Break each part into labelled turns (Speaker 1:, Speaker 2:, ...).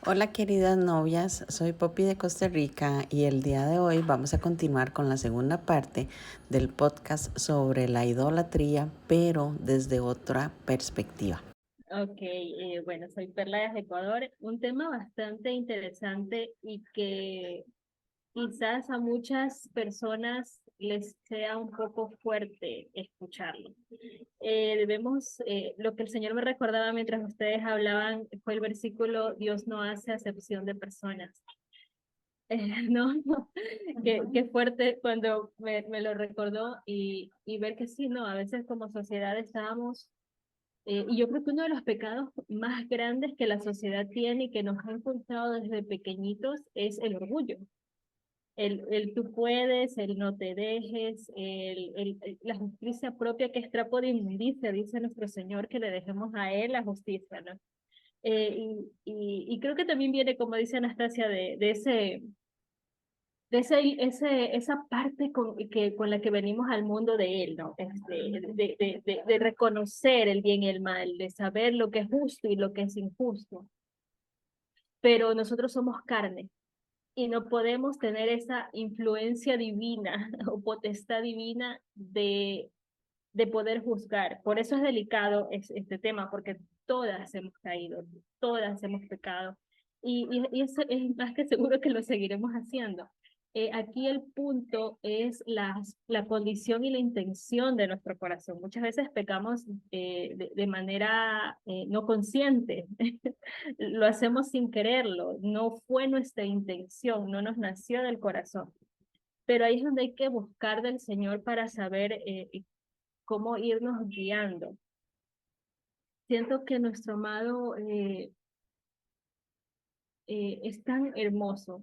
Speaker 1: Hola queridas novias, soy Poppy de Costa Rica y el día de hoy vamos a continuar con la segunda parte del podcast sobre la idolatría, pero desde otra perspectiva.
Speaker 2: Ok, bueno, soy Perla de Ecuador. Un tema bastante interesante y que quizás a muchas personas les sea un poco fuerte escucharlo. Lo que el Señor me recordaba mientras ustedes hablaban fue el versículo, Dios no hace acepción de personas. ¿No? Qué fuerte cuando me lo recordó y ver que sí, ¿no? A veces como sociedad estábamos y yo creo que uno de los pecados más grandes que la sociedad tiene y que nos ha inculcado desde pequeñitos es el orgullo. El tú puedes, el no te dejes, la justicia propia que es trapo de inmundicia, dice nuestro Señor, que le dejemos a Él la justicia, ¿no? Y creo que también viene, como dice Anastasia, esa parte con la que venimos al mundo de él, ¿no? De reconocer el bien y el mal, de saber lo que es justo y lo que es injusto. Pero nosotros somos carne y no podemos tener esa influencia divina o potestad divina de poder juzgar. Por eso es delicado este tema, porque todas hemos caído, todas hemos pecado. Y eso es más que seguro que lo seguiremos haciendo. Aquí el punto es la condición y la intención de nuestro corazón. Muchas veces pecamos de manera no consciente, lo hacemos sin quererlo, no fue nuestra intención, no nos nació del corazón. Pero ahí es donde hay que buscar del Señor para saber cómo irnos guiando. Siento que nuestro amado es tan hermoso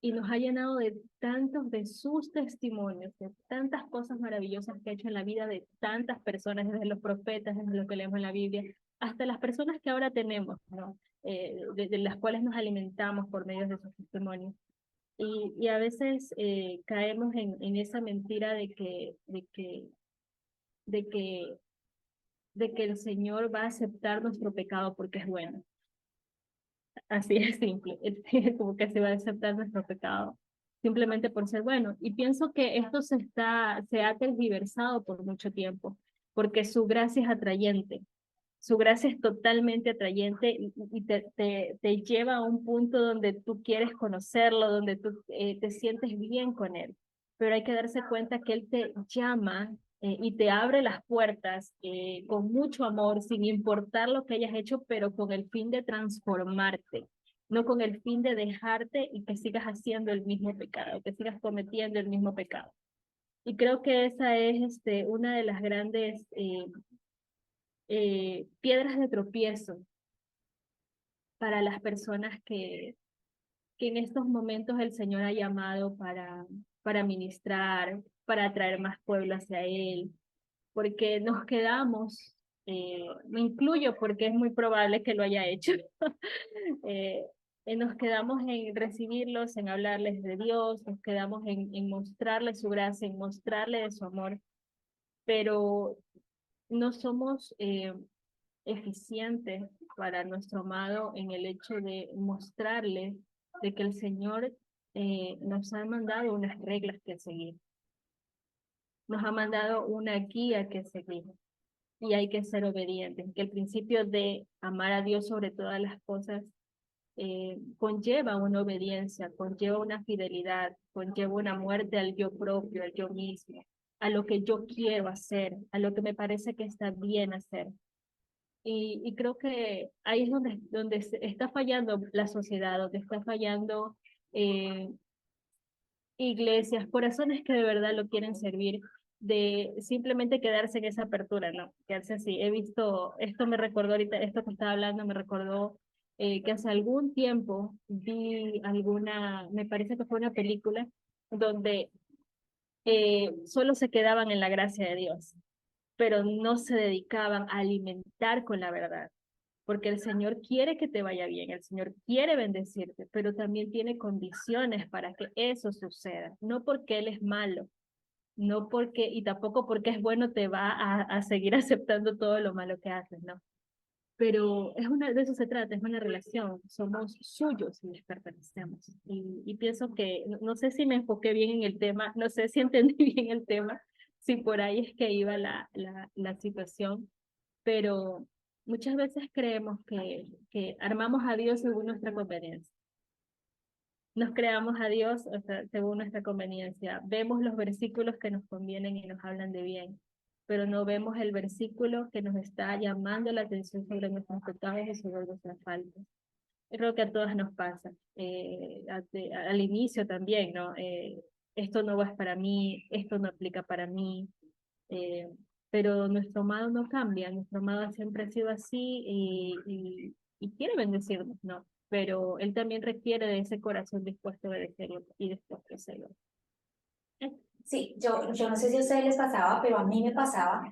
Speaker 2: y nos ha llenado de tantos de sus testimonios, de tantas cosas maravillosas que ha hecho en la vida de tantas personas, desde los profetas, desde lo que leemos en la Biblia, hasta las personas que ahora tenemos, ¿no? De las cuales nos alimentamos por medio de sus testimonios. Y a veces caemos en esa mentira de que de que el Señor va a aceptar nuestro pecado porque es bueno. Así es simple, como que se va a aceptar nuestro pecado simplemente por ser bueno. Y pienso que esto se ha tergiversado por mucho tiempo, porque su gracia es atrayente. Su gracia es totalmente atrayente y te lleva a un punto donde tú quieres conocerlo, donde tú te sientes bien con él. Pero hay que darse cuenta que él te llama y te abre las puertas con mucho amor, sin importar lo que hayas hecho, pero con el fin de transformarte, no con el fin de dejarte y que sigas haciendo el mismo pecado, que sigas cometiendo el mismo pecado. Y creo que esa es una de las grandes piedras de tropiezo para las personas que en estos momentos el Señor ha llamado para ministrar, para atraer más pueblo hacia Él, porque nos quedamos, me incluyo porque es muy probable que lo haya hecho, eh, nos quedamos en recibirlos, en hablarles de Dios, nos quedamos en mostrarles su gracia, en mostrarles de su amor, pero no somos eficiente para nuestro amado en el hecho de mostrarle de que el Señor nos ha mandado unas reglas que seguir, nos ha mandado una guía que seguir y hay que ser obedientes, que el principio de amar a Dios sobre todas las cosas conlleva una obediencia, conlleva una fidelidad, conlleva una muerte al yo propio, al yo mismo, a lo que yo quiero hacer, a lo que me parece que está bien hacer. Y creo que ahí es donde está fallando la sociedad, donde está fallando eh, iglesias, corazones que de verdad lo quieren servir, de simplemente quedarse en esa apertura, ¿no? Quedarse así. He visto, esto me recordó ahorita, esto que estaba hablando me recordó que hace algún tiempo vi me parece que fue una película donde solo se quedaban en la gracia de Dios, pero no se dedicaban a alimentar con la verdad porque el Señor quiere que te vaya bien, el Señor quiere bendecirte, pero también tiene condiciones para que eso suceda, no porque Él es malo, no porque, y tampoco porque es bueno te va a seguir aceptando todo lo malo que haces, ¿no? pero de eso se trata, es una relación, somos suyos y les pertenecemos. Y pienso que, no sé si me enfoqué bien en el tema, no sé si entendí bien el tema, si por ahí es que iba la situación, pero muchas veces creemos que armamos a Dios según nuestra conveniencia. Nos creamos a Dios, o sea, según nuestra conveniencia. Vemos los versículos que nos convienen y nos hablan de bien, pero no vemos el versículo que nos está llamando la atención sobre nuestros pecados y sobre nuestras faltas. Creo que a todas nos pasa. Al inicio también, ¿no? Esto no es para mí, esto no aplica para mí. eh, pero nuestro amado no cambia, nuestro amado siempre ha sido así y quiere bendecirnos, ¿no? Pero él también requiere de ese corazón dispuesto a obedecerlo y dispuesto a hacerlo.
Speaker 3: Sí, yo no sé si a ustedes les pasaba, pero a mí me pasaba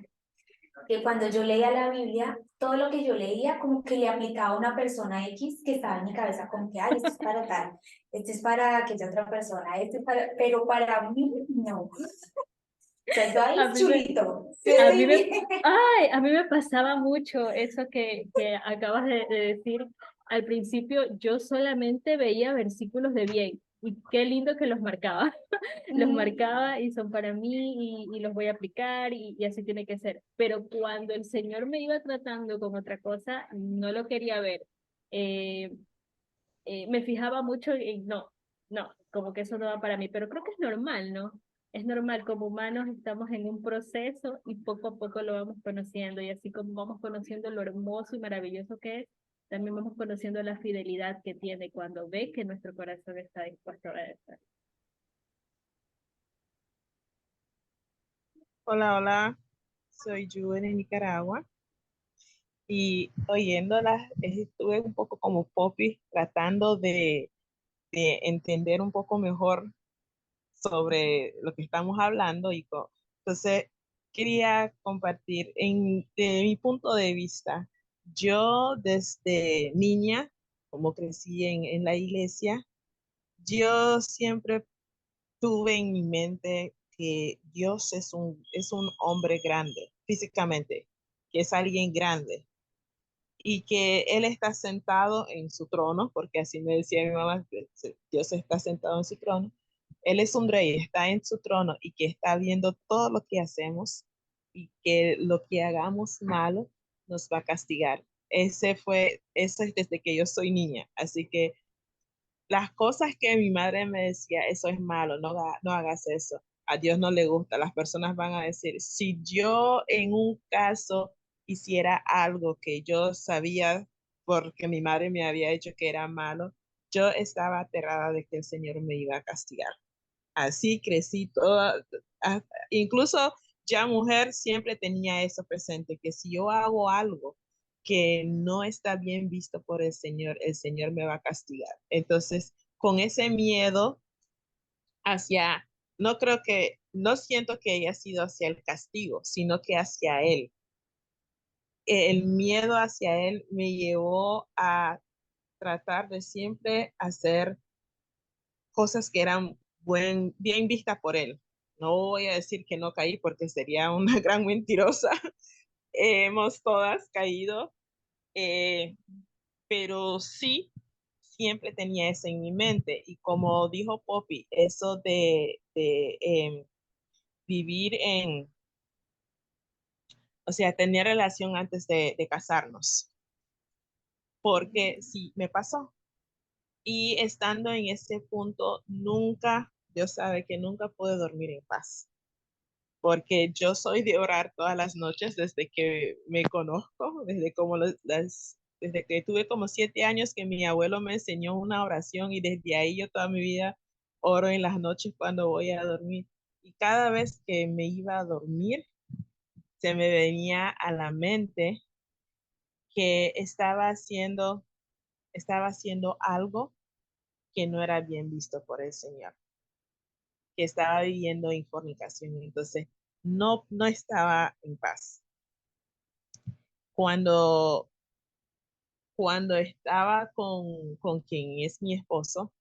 Speaker 3: que cuando yo leía la Biblia, todo lo que yo leía como que le aplicaba a una persona X que estaba en mi cabeza, como que, ay, esto es para tal, esto es para aquella otra persona, esto es para, pero para mí no. O sea, yo ahí
Speaker 2: A mí me,
Speaker 3: chulito, sí
Speaker 2: a
Speaker 3: estoy
Speaker 2: mí me,
Speaker 3: bien.
Speaker 2: ay, a mí me pasaba mucho eso que acabas de decir. Al principio yo solamente veía versículos de bien y qué lindo que los marcaba. Los marcaba y son para mí y los voy a aplicar y así tiene que ser. Pero cuando el Señor me iba tratando con otra cosa, no lo quería ver. Eh, Me fijaba mucho en no, como que eso no va para mí, pero creo que es normal, ¿no? Es normal, como humanos estamos en un proceso y poco a poco lo vamos conociendo y así como vamos conociendo lo hermoso y maravilloso que es, también vamos conociendo la fidelidad que tiene cuando ve que nuestro corazón está dispuesto a obedecer.
Speaker 4: Hola, hola, soy Juven de Nicaragua y oyéndolas estuve un poco como Poppy tratando de entender un poco mejor sobre lo que estamos hablando entonces quería compartir de mi punto de vista. Yo desde niña, como crecí en la iglesia, yo siempre tuve en mi mente que Dios es un hombre grande, físicamente, que es alguien grande y que Él está sentado en su trono, porque así me decía mi mamá, que Dios está sentado en su trono. Él es un rey, está en su trono y que está viendo todo lo que hacemos y que lo que hagamos malo nos va a castigar. Eso es desde que yo soy niña, así que las cosas que mi madre me decía, eso es malo, no hagas eso, a Dios no le gusta, las personas van a decir, si yo en un caso hiciera algo que yo sabía porque mi madre me había dicho que era malo, yo estaba aterrada de que el Señor me iba a castigar. Así crecí toda, incluso ya mujer siempre tenía eso presente, que si yo hago algo que no está bien visto por el Señor me va a castigar. Entonces, con ese miedo hacia, no siento que haya sido hacia el castigo, sino que hacia Él. El miedo hacia Él me llevó a tratar de siempre hacer cosas que eran bien vistas por él. No voy a decir que no caí porque sería una gran mentirosa. Hemos todas caído, eh, pero sí, siempre tenía eso en mi mente. Y como dijo Poppy, eso de vivir o sea, tener relación antes de casarnos, porque sí, me pasó. Y estando en ese punto, Dios sabe que nunca pude dormir en paz porque yo soy de orar todas las noches desde que me conozco, desde que tuve como 7 años que mi abuelo me enseñó una oración y desde ahí yo toda mi vida oro en las noches cuando voy a dormir. Y cada vez que me iba a dormir, se me venía a la mente que estaba haciendo algo que no era bien visto por el Señor, que estaba viviendo en fornicación. Entonces, no estaba en paz. Cuando, cuando estaba con quien es mi esposo,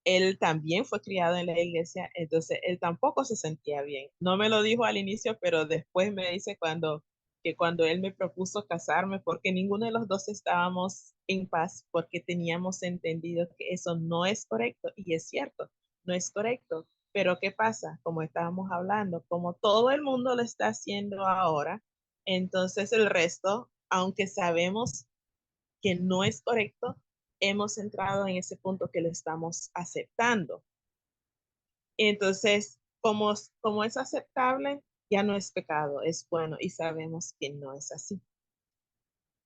Speaker 4: él también fue criado en la iglesia, entonces él tampoco se sentía bien. No me lo dijo al inicio, pero después me dice que cuando él me propuso casarme, porque ninguno de los dos estábamos en paz, porque teníamos entendido que eso no es correcto, y es cierto, no es correcto. Pero ¿qué pasa? Como estábamos hablando, como todo el mundo lo está haciendo ahora, entonces el resto, aunque sabemos que no es correcto, hemos entrado en ese punto que lo estamos aceptando. Entonces, como es aceptable, ya no es pecado, es bueno, y sabemos que no es así.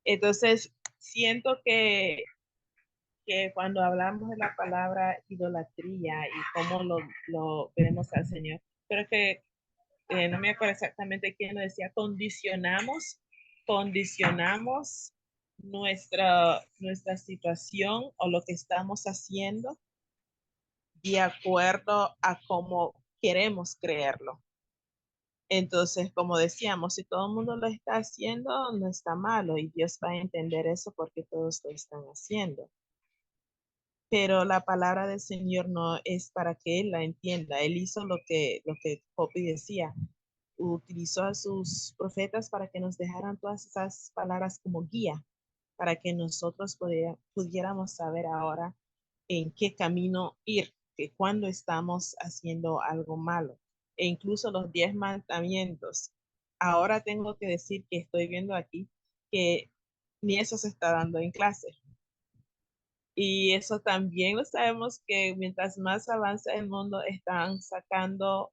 Speaker 4: Entonces, siento que cuando hablamos de la palabra idolatría y cómo lo vemos al Señor, creo que no me acuerdo exactamente quién lo decía, condicionamos nuestra situación o lo que estamos haciendo de acuerdo a cómo queremos creerlo. Entonces, como decíamos, si todo el mundo lo está haciendo, no está malo y Dios va a entender eso porque todos lo están haciendo. Pero la palabra del Señor no es para que Él la entienda. Él hizo lo que Poppy decía. Utilizó a sus profetas para que nos dejaran todas esas palabras como guía, para que nosotros pudiéramos saber ahora en qué camino ir, que cuando estamos haciendo algo malo, e incluso los 10 mandamientos. Ahora tengo que decir que estoy viendo aquí que ni eso se está dando en clase. Y eso también lo sabemos que mientras más avanza el mundo, están sacando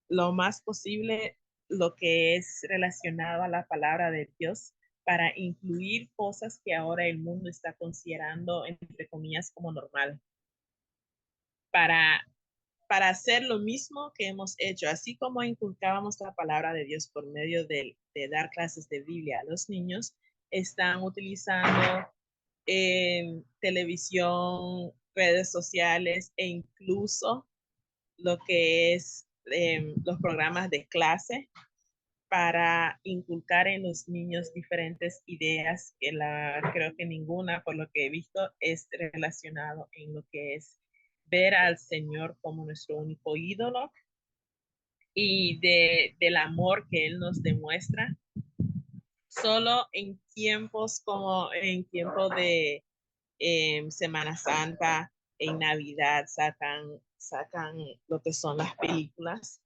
Speaker 4: lo más posible lo que es relacionado a la palabra de Dios para incluir cosas que ahora el mundo está considerando, entre comillas, como normal, para, para hacer lo mismo que hemos hecho, así como inculcábamos la palabra de Dios por medio de dar clases de Biblia a los niños, están utilizando televisión, redes sociales e incluso lo que es los programas de clase para inculcar en los niños diferentes ideas que creo que ninguna, por lo que he visto, es relacionado en lo que es ver al Señor como nuestro único ídolo y del amor que Él nos demuestra. Solo en tiempos como en tiempo de Semana Santa, en Navidad sacan lo que son las películas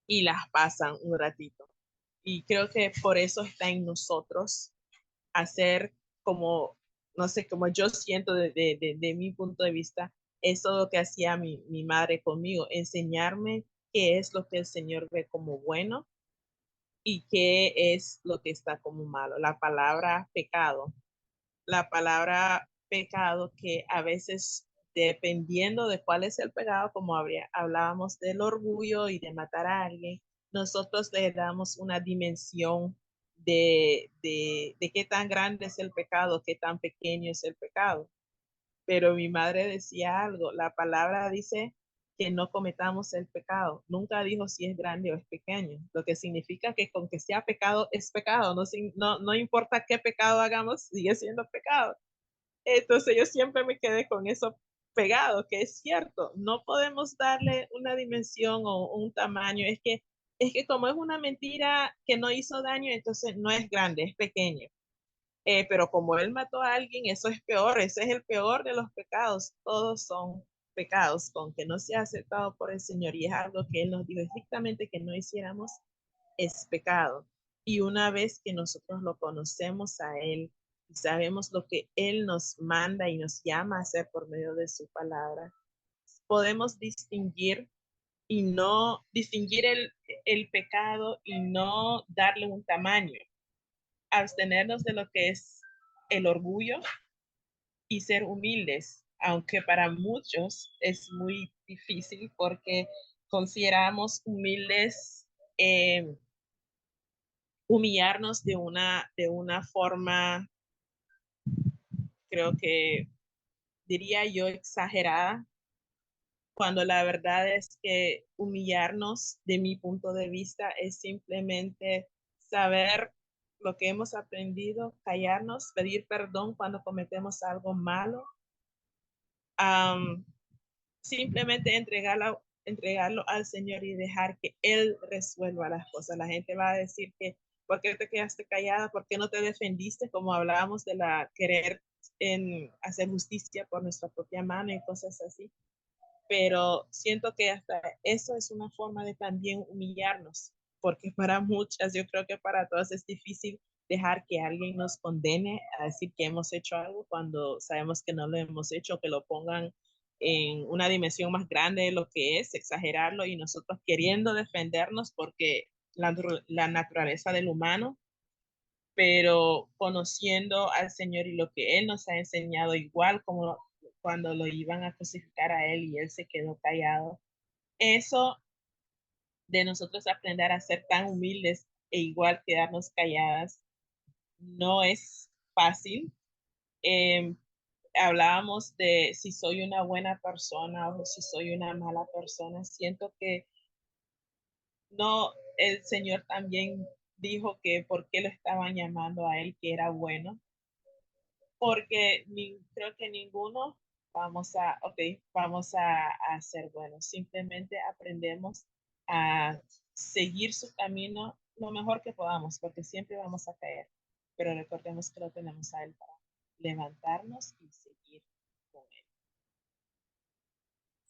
Speaker 4: y las pasan un ratito. Y creo que por eso está en nosotros hacer como, no sé, como yo siento de mi punto de vista, eso lo que hacía mi madre conmigo, enseñarme qué es lo que el Señor ve como bueno y qué es lo que está como malo. La palabra pecado que a veces, dependiendo de cuál es el pecado, como hablábamos del orgullo y de matar a alguien, nosotros le damos una dimensión de qué tan grande es el pecado, qué tan pequeño es el pecado. Pero mi madre decía algo, la palabra dice que no cometamos el pecado. Nunca dijo si es grande o es pequeño, lo que significa que con que sea pecado es pecado, no importa qué pecado hagamos, sigue siendo pecado. Entonces yo siempre me quedé con eso pegado, que es cierto, no podemos darle una dimensión o un tamaño, es que como es una mentira que no hizo daño, entonces no es grande, es pequeño. Pero como él mató a alguien, eso es peor, ese es el peor de los pecados, todos son pecados, con que no sea aceptado por el Señor, y es algo que Él nos dijo estrictamente que no hiciéramos, es pecado. Y una vez que nosotros lo conocemos a Él y sabemos lo que Él nos manda y nos llama a hacer por medio de su palabra, podemos distinguir y no distinguir el pecado y no darle un tamaño, abstenernos de lo que es el orgullo y ser humildes, aunque para muchos es muy difícil porque consideramos humildes humillarnos de una forma, creo que diría yo, exagerada, cuando la verdad es que humillarnos, de mi punto de vista, es simplemente saber lo que hemos aprendido, callarnos, pedir perdón cuando cometemos algo malo, um, simplemente entregarlo al Señor y dejar que Él resuelva las cosas. La gente va a decir que ¿por qué te quedaste callada? ¿Por qué no te defendiste? Como hablábamos de la querer en hacer justicia por nuestra propia mano y cosas así. Pero siento que hasta eso es una forma de también humillarnos, porque para muchas, yo creo que para todos es difícil dejar que alguien nos condene a decir que hemos hecho algo cuando sabemos que no lo hemos hecho, que lo pongan en una dimensión más grande de lo que es, exagerarlo y nosotros queriendo defendernos porque la naturaleza del humano, pero conociendo al Señor y lo que Él nos ha enseñado, igual como cuando lo iban a crucificar a Él y Él se quedó callado. Eso de nosotros aprender a ser tan humildes e igual quedarnos calladas no es fácil. Eh, Hablábamos de si soy una buena persona o si soy una mala persona. Siento que no, el Señor también dijo que por qué lo estaban llamando a Él que era bueno, porque creo que ninguno vamos a ser buenos. Simplemente aprendemos a seguir su camino lo mejor que podamos, porque siempre vamos a caer. Pero recordemos que lo tenemos a Él para levantarnos y seguir con Él.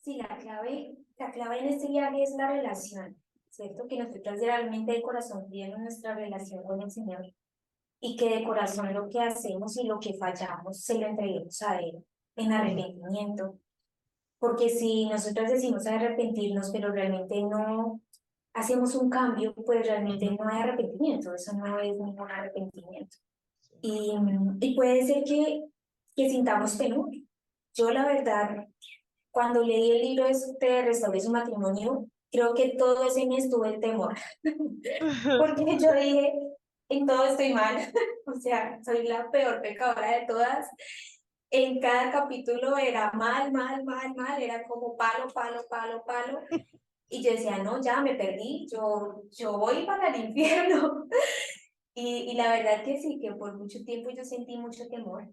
Speaker 3: Sí, la clave en este viaje es la relación, ¿cierto? Que nosotros realmente de corazón pidamos nuestra relación con el Señor y que de corazón lo que hacemos y lo que fallamos se lo entreguemos a Él en arrepentimiento. Porque si nosotros decimos arrepentirnos, pero realmente no hacemos un cambio, pues realmente no hay arrepentimiento, eso no es ningún arrepentimiento. Y puede ser que sintamos temor. Yo la verdad, cuando leí el libro de Restaure su matrimonio, creo que todo ese mes tuve el temor, porque yo dije, en todo estoy mal, o sea, soy la peor pecadora de todas. En cada capítulo era mal, mal, mal, mal, era como palo, palo, palo, palo. Y yo decía, no, ya me perdí, yo voy para el infierno. Y la verdad que sí, que por mucho tiempo yo sentí mucho temor.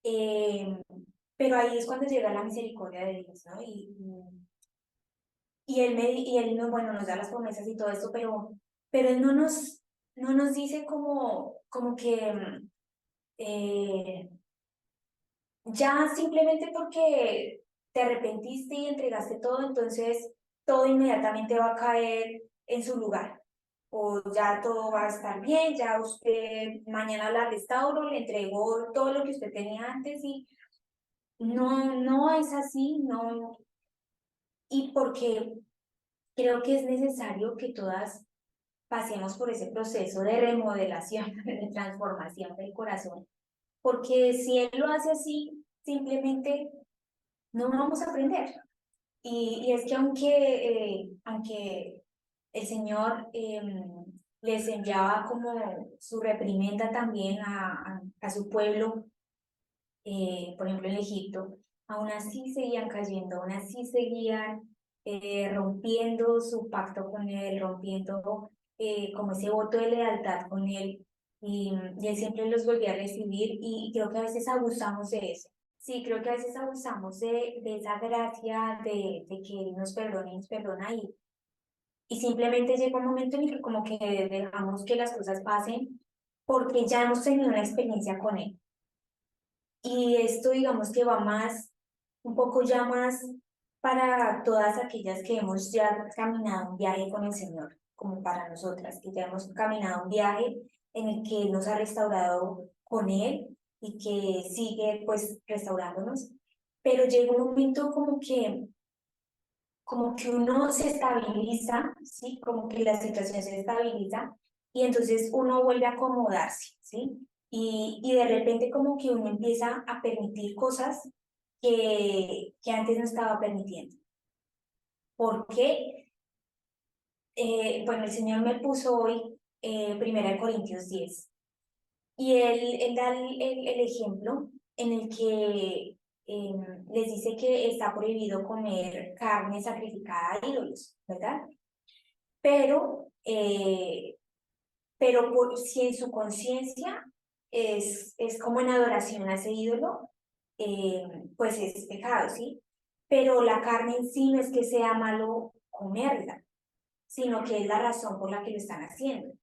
Speaker 3: Eh, pero ahí es cuando llega la misericordia de Dios, ¿no? Y él no, bueno, nos da las promesas y todo esto, pero Él no nos dice como que ya simplemente porque te arrepentiste y entregaste todo, entonces todo inmediatamente va a caer en su lugar. O ya todo va a estar bien, ya usted mañana la restauro, le entregó todo lo que usted tenía antes y no es así, no. Y porque creo que es necesario que todas pasemos por ese proceso de remodelación, de transformación del corazón, porque si Él lo hace así, simplemente no vamos a aprender. Y es que aunque el Señor les enviaba como su reprimenda también a su pueblo, por ejemplo en Egipto, aún así seguían cayendo, aún así seguían rompiendo su pacto con Él, rompiendo como ese voto de lealtad con Él, y Él siempre los volvía a recibir, y creo que a veces abusamos de eso. Sí, creo que a veces abusamos de esa gracia de que Él nos perdona, y simplemente llega un momento en el que como que dejamos que las cosas pasen porque ya hemos tenido una experiencia con Él. Y esto digamos que va más, un poco ya más para todas aquellas que hemos ya caminado un viaje con el Señor, como para nosotras, que ya hemos caminado un viaje en el que Él nos ha restaurado con Él y que sigue pues restaurándonos. Pero llega un momento como que uno se estabiliza, ¿sí? Como que la situación se estabiliza y entonces uno vuelve a acomodarse, ¿sí? Y de repente como que uno empieza a permitir cosas que antes no estaba permitiendo. ¿Por qué? Bueno, el Señor me puso hoy 1 Corintios 10 y él da el ejemplo en el que les dice que está prohibido comer carne sacrificada a ídolos, ¿verdad? Pero, si en su conciencia es como en adoración a ese ídolo, pues es pecado, ¿sí? Pero la carne en sí no es que sea malo comerla, sino que es la razón por la que lo están haciendo.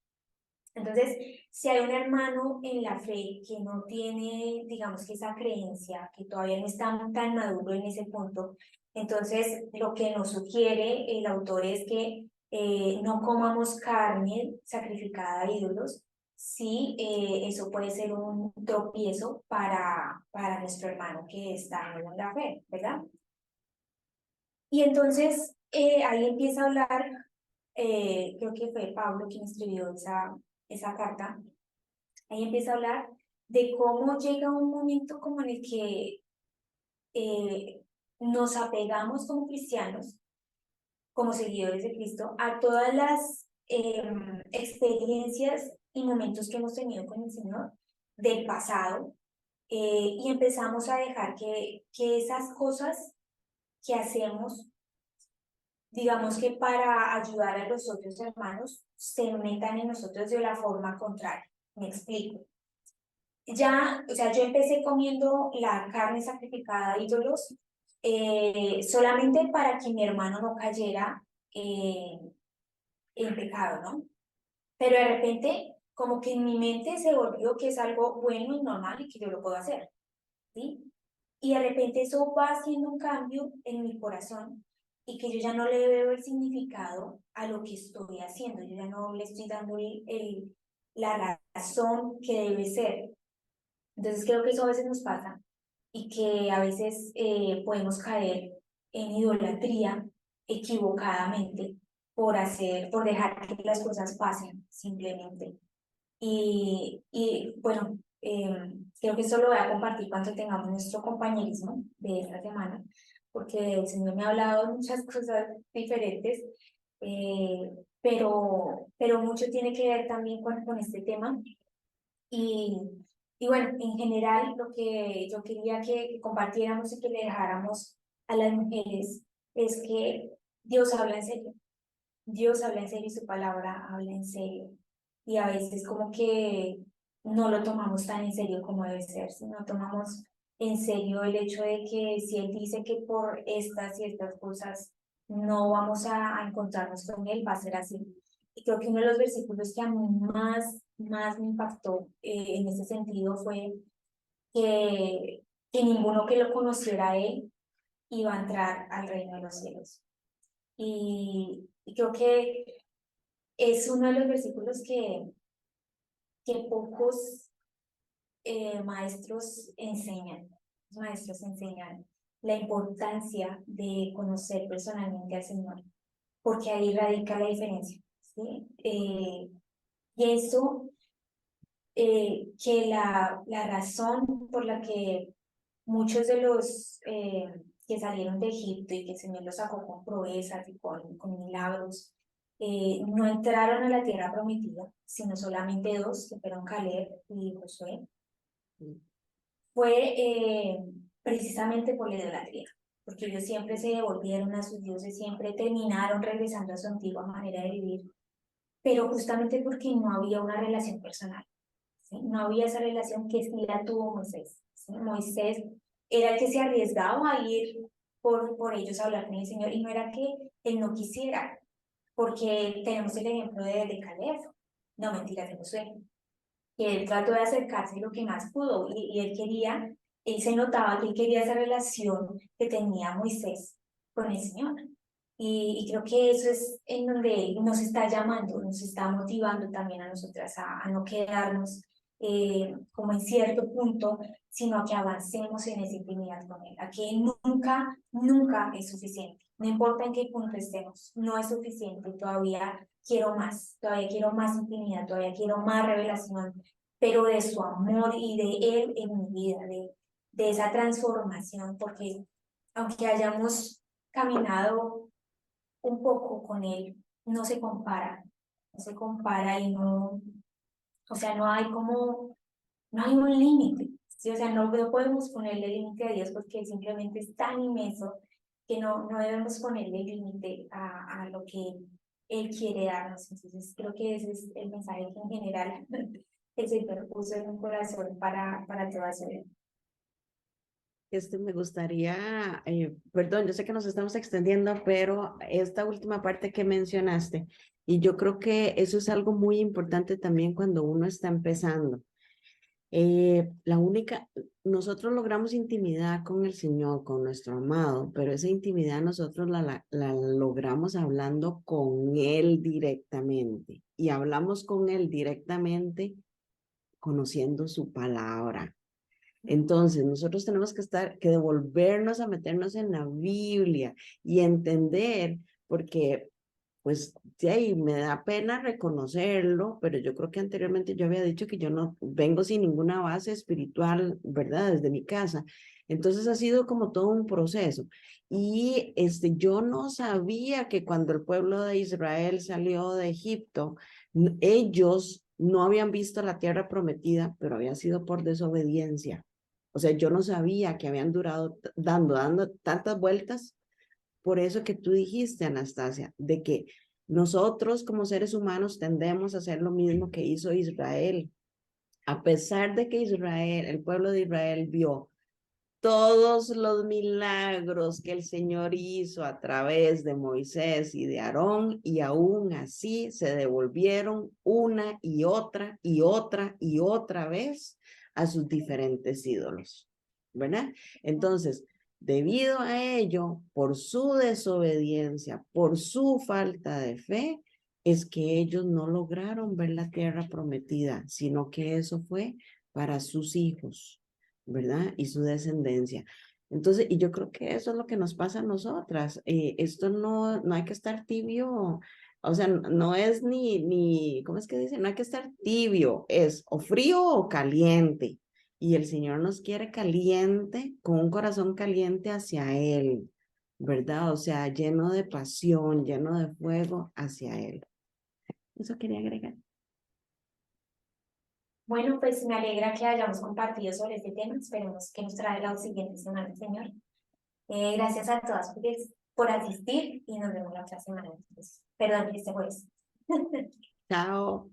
Speaker 3: Entonces, si hay un hermano en la fe que no tiene, digamos que esa creencia, que todavía no está tan maduro en ese punto, entonces lo que nos sugiere el autor es que no comamos carne sacrificada a ídolos. Sí, eso puede ser un tropiezo para nuestro hermano que está en la fe, ¿verdad? Y entonces ahí empieza a hablar, creo que fue Pablo quien escribió esa carta. Ahí empieza a hablar de cómo llega un momento como en el que nos apegamos como cristianos, como seguidores de Cristo, a todas las experiencias y momentos que hemos tenido con el Señor del pasado, y empezamos a dejar que esas cosas que hacemos, digamos que para ayudar a los otros hermanos, se metan en nosotros de la forma contraria. Me explico. Ya, o sea, yo empecé comiendo la carne sacrificada a ídolos solamente para que mi hermano no cayera en pecado, ¿no? Pero de repente, como que en mi mente se volvió que es algo bueno y normal y que yo lo puedo hacer, ¿sí? Y de repente eso va haciendo un cambio en mi corazón y que yo ya no le veo el significado a lo que estoy haciendo, yo ya no le estoy dando la razón que debe ser. Entonces creo que eso a veces nos pasa y que a veces podemos caer en idolatría equivocadamente por dejar que las cosas pasen simplemente. Y bueno, creo que eso lo voy a compartir cuando tengamos nuestro compañerismo de esta semana, porque el Señor me ha hablado de muchas cosas diferentes, pero mucho tiene que ver también con este tema. Y, y bueno, en general lo que yo quería que compartiéramos y que le dejáramos a las mujeres es que Dios habla en serio. Dios habla en serio y su palabra habla en serio. Y a veces como que no lo tomamos tan en serio como debe ser, si no tomamos en serio el hecho de que si Él dice que por estas y estas cosas no vamos a encontrarnos con Él, va a ser así. Y creo que uno de los versículos que a mí más me impactó en ese sentido fue que ninguno que lo conociera a Él iba a entrar al reino de los cielos. Y creo que es uno de los versículos que pocos maestros enseñan la importancia de conocer personalmente al Señor, porque ahí radica la diferencia, ¿sí? Pienso que la razón por la que muchos de los que salieron de Egipto y que el Señor los sacó con proezas y con milagros, no entraron a la tierra prometida, sino solamente dos, que fueron Caleb y Josué, fue precisamente por la idolatría, porque ellos siempre se devolvieron a sus dioses, siempre terminaron regresando a su antigua manera de vivir, pero justamente porque no había una relación personal. ¿Sí? No había esa relación que sí la tuvo Moisés. ¿Sí? Moisés era el que se arriesgaba a ir por ellos a hablar con el Señor, y no era que él no quisiera, porque tenemos el ejemplo de Caleb, no mentiras, de Josué, que él trató de acercarse lo que más pudo, y él se notaba que él quería esa relación que tenía Moisés con el Señor. Y creo que eso es en donde Él nos está llamando, nos está motivando también a nosotras a no quedarnos como en cierto punto, sino a que avancemos en esa intimidad con Él, a que nunca es suficiente. No importa en qué punto estemos, no es suficiente, todavía quiero más intimidad, todavía quiero más revelación, pero de su amor y de Él en mi vida, de esa transformación, porque aunque hayamos caminado un poco con Él, no se compara y no, o sea, no hay un límite, ¿sí? O sea, no podemos ponerle límite a Dios porque Él simplemente es tan inmenso que no debemos ponerle límite a lo que Él quiere darnos. Entonces, creo que ese es el mensaje que en general el Señor puso en un corazón para toda su vida.
Speaker 1: Me gustaría, perdón, yo sé que nos estamos extendiendo, pero esta última parte que mencionaste Y yo creo que eso es algo muy importante también cuando uno está empezando. Nosotros logramos intimidad con el Señor, con nuestro amado, pero esa intimidad nosotros la logramos hablando con Él directamente. Y hablamos con Él directamente conociendo su palabra. Entonces, nosotros tenemos que devolvernos a meternos en la Biblia y entender, porque pues sí, ahí me da pena reconocerlo, pero yo creo que anteriormente yo había dicho que yo no vengo sin ninguna base espiritual, ¿verdad? Desde mi casa. Entonces ha sido como todo un proceso. Y yo no sabía que cuando el pueblo de Israel salió de Egipto, ellos no habían visto la tierra prometida, pero había sido por desobediencia. O sea, yo no sabía que habían durado dando tantas vueltas. Por eso que tú dijiste, Anastasia, de que nosotros como seres humanos tendemos a hacer lo mismo que hizo Israel. A pesar de que Israel, el pueblo de Israel vio todos los milagros que el Señor hizo a través de Moisés y de Aarón, y aún así se devolvieron una y otra y otra y otra vez a sus diferentes ídolos, ¿verdad? Entonces, debido a ello, por su desobediencia, por su falta de fe, es que ellos no lograron ver la tierra prometida, sino que eso fue para sus hijos, ¿verdad? Y su descendencia. Entonces, y yo creo que eso es lo que nos pasa a nosotras. Esto no hay que estar tibio, o sea, no es ¿cómo es que dice? No hay que estar tibio, es o frío o caliente. Y el Señor nos quiere caliente, con un corazón caliente hacia Él, ¿verdad? O sea, lleno de pasión, lleno de fuego hacia Él. Eso quería agregar.
Speaker 3: Bueno, pues me alegra que hayamos compartido sobre este tema. Esperemos que nos traiga la siguiente semana, Señor. Gracias a todas por asistir y nos vemos la otra semana. Entonces, perdón, este jueves.
Speaker 1: Chao.